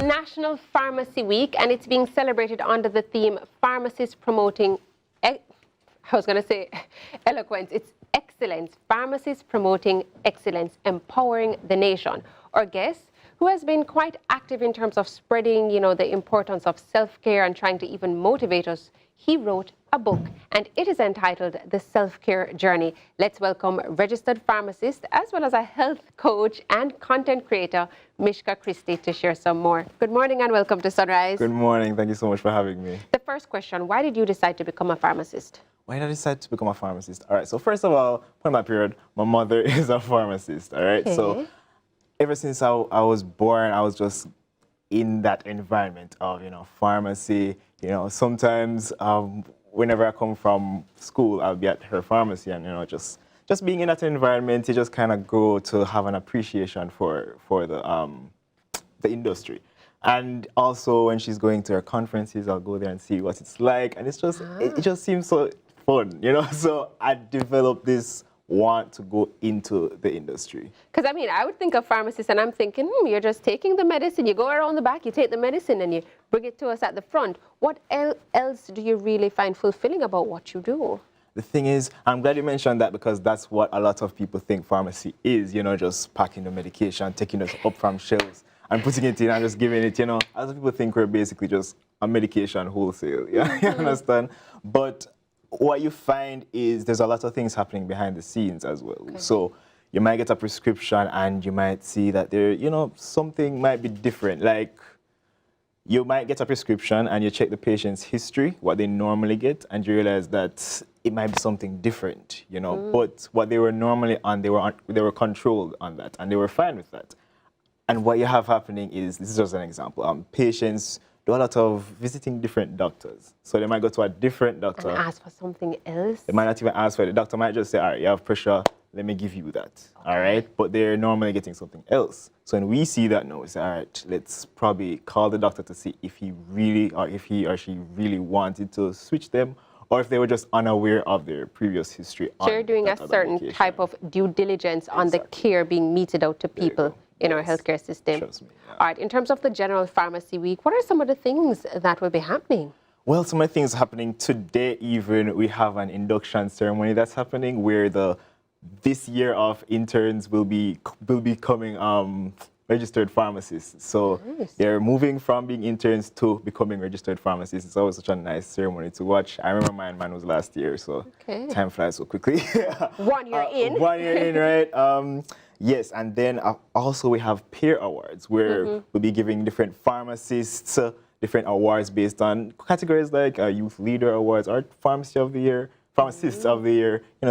National Pharmacy Week, and it's being celebrated under the theme Pharmacists Promoting, I was going to say eloquence, it's excellence. Pharmacists Promoting Excellence, Empowering the Nation. Our guest, who has been quite active in terms of spreading, the importance of self-care and trying to even motivate us, he wrote a book, and it is entitled The Self-Care Journey. Let's welcome registered pharmacist as well as a health coach and content creator, Mishka Christie, to share some more. Good morning and welcome to Sunrise. Good morning. Thank you so much for having me. The first question, why did you decide to become a pharmacist? Why did I decide to become a pharmacist? All right, so first of all, point my period, my mother is a pharmacist, all right? Okay. So ever since I was born, I was just in that environment of, pharmacy. Sometimes whenever I come from school, I'll be at her pharmacy and, just being in that environment, you just kind of grow to have an appreciation for the industry. And also when she's going to her conferences, I'll go there and see what it's like. And it's just, it just seems so fun, So I developed this want to go into the industry. Because I would think of pharmacists and I'm thinking, you're just taking the medicine, you go around the back, you take the medicine and you bring it to us at the front. What else do you really find fulfilling about what you do? The thing is, I'm glad you mentioned that because that's what a lot of people think pharmacy is, just packing the medication, taking it up from shelves and putting it in and just giving it, A lot of people think we're basically just a medication wholesale, you understand? But what you find is there's a lot of things happening behind the scenes as well. Okay. So you might get a prescription and you might see that there, something might be different. Like you might get a prescription and you check the patient's history, what they normally get, and you realize that it might be something different, But what they were normally on, they were controlled on that and they were fine with that. And what you have happening is, this is just an example, patients do a lot of visiting different doctors. So they might go to a different doctor. And ask for something else? They might not even ask for it. The doctor might just say, all right, you have pressure, let me give you that, okay. All right? But they're normally getting something else. So when we see that now, we say, all right, let's probably call the doctor to see if he really, or if he or she really wanted to switch them, or if they were just unaware of their previous history. So you're doing a certain type of due diligence on the care being meted out to people in our healthcare system. Trust me, yeah. All right, in terms of the General Pharmacy Week, what are some of the things that will be happening? Well, some of the things happening today even, we have an induction ceremony that's happening where this year of interns will be becoming registered pharmacists. So nice. They're moving from being interns to becoming registered pharmacists. It's always such a nice ceremony to watch. I remember mine was last year, so time flies so quickly. 1 year in. 1 year in, right? Yes, and then also we have peer awards where we'll be giving different pharmacists different awards based on categories like Youth Leader Awards or Pharmacist of the Year,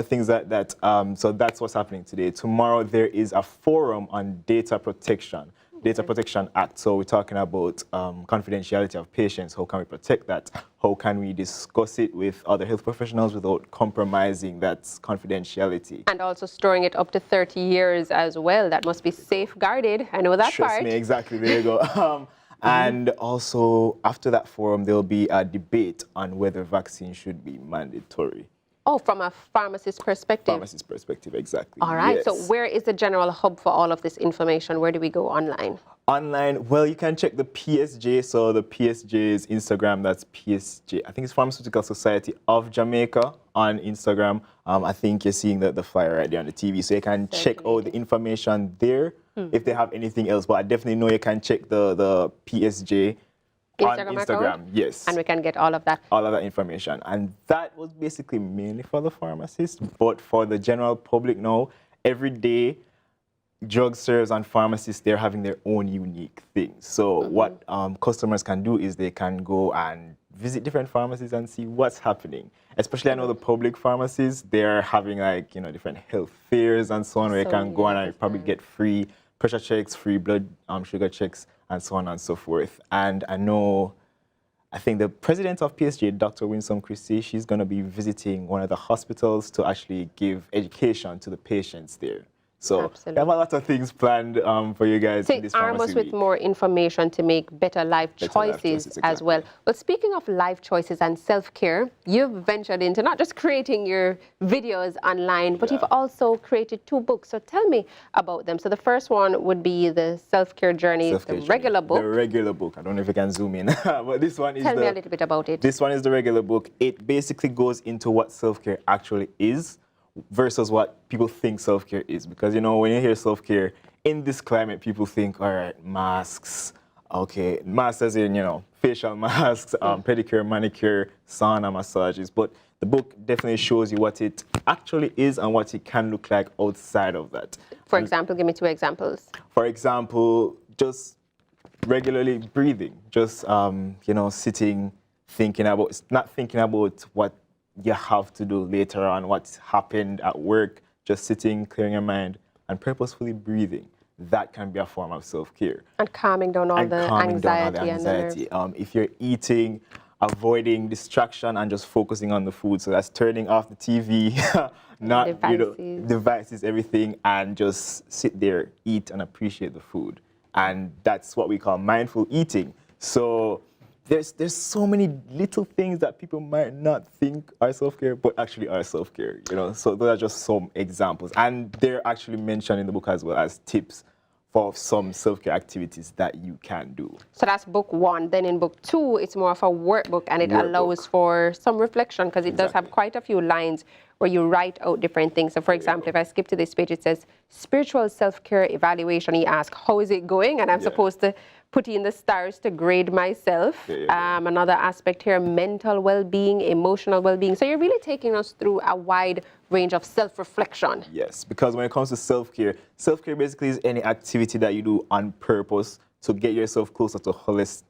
things like that. So that's what's happening today. Tomorrow there is a forum on data protection. Data Protection Act. So we're talking about confidentiality of patients. How can we protect that? How can we discuss it with other health professionals without compromising that confidentiality? And also storing it up to 30 years as well. That must be safeguarded. I know that part. Trust me, exactly. There you go. And also, after that forum, there will be a debate on whether vaccines should be mandatory. Oh, from a pharmacist perspective? Pharmacist perspective, exactly. All right. Yes. So where is the general hub for all of this information? Where do we go online? Online, well, you can check the PSJ. So the PSJ's Instagram, that's PSJ. I think it's Pharmaceutical Society of Jamaica on Instagram. I think you're seeing the flyer right there on the TV. So you can check out the information there if they have anything else. But I definitely know you can check the PSJ on Instagram, yes. And we can get all of that. All of that information. And that was basically mainly for the pharmacists. But for the general public now, every day, drug serves and pharmacists, they're having their own unique things. So what customers can do is they can go and visit different pharmacies and see what's happening. Especially I know the public pharmacies, they're having like, different health fairs and so on, where you can go and probably get free pressure checks, free blood sugar checks, and so on and so forth. And I think the president of PSG, Dr. Winsome Christie, she's going to be visiting one of the hospitals to actually give education to the patients there. So we Absolutely. have a lot of things planned for you guys So in this arm pharmacy us with week. more information to make better life Better life choices choices, as well. exactly. Well, speaking of life choices and self-care, you've ventured into not just creating your videos online, but Yeah. you've also created 2 books. So tell me about them. So the first one would be the self-care journey, Self-care the journey. regular book. The regular book. I don't know if you can zoom in, but this one is Tell me a little bit about it. This one is the regular book. It basically goes into what self-care actually is versus what people think self-care is. Because, you know, when you hear self-care, in this climate, people think, all right, masks, okay, masks as in, you know, facial masks, pedicure, manicure, sauna, massages. But the book definitely shows you what it actually is and what it can look like outside of that. For example, give me 2 examples. For example, just regularly breathing, just, you know, sitting, not thinking about what you have to do later on, what's happened at work, just sitting, clearing your mind, and purposefully breathing. That can be a form of self-care. And calming down all the anxiety and the nerves. If you're eating, avoiding distraction and just focusing on the food. So that's turning off the TV, not devices, everything, and just sit there, eat, and appreciate the food. And that's what we call mindful eating. So there's so many little things that people might not think are self-care, but actually are self-care, you know. So those are just some examples. And they're actually mentioned in the book as well as tips for some self-care activities that you can do. So that's book 1. Then in book 2, it's more of a workbook, and it allows for some reflection because it does have quite a few lines where you write out different things. So for example, if I skip to this page, it says, spiritual self-care evaluation. He asks, how is it going? And I'm supposed to put in the stars to grade myself. Another aspect here, mental well-being, emotional well-being. So you're really taking us through a wide range of self-reflection. Yes, because when it comes to self-care basically is any activity that you do on purpose to get yourself closer to holistic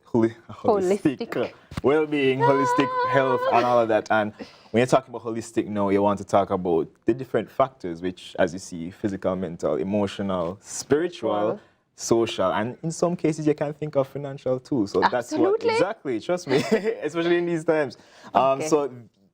well-being, holistic health, and all of that. And when you're talking about holistic now, you want to talk about the different factors, which, as you see, physical, mental, emotional, spiritual, social, and in some cases you can think of financial too. So that's what, exactly, trust me, especially in these times. So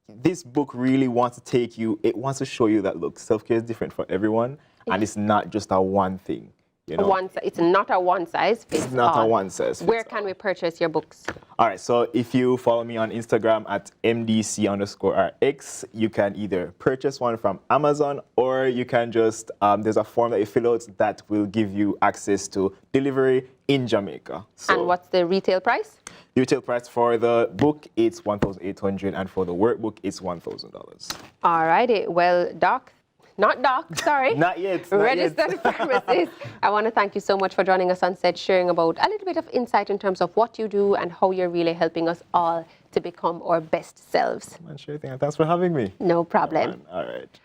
this book really wants to take you, it wants to show you that, look, self-care is different for everyone, and it's not just a one thing. You know? It's not a one-size-fits-all. It's not a one-size-fits-all. Where can we purchase your books? All right, so if you follow me on Instagram at MDC_RX, you can either purchase one from Amazon, or you can just, there's a form that you fill out that will give you access to delivery in Jamaica. So and what's the retail price? The retail price for the book is $1,800, and for the workbook, it's $1,000. All righty. Well, not Doc, sorry. Not yet. Registered pharmacist. I want to thank you so much for joining us on set, sharing about a little bit of insight in terms of what you do and how you're really helping us all to become our best selves. Sure thing. Thanks for having me. No problem. All right.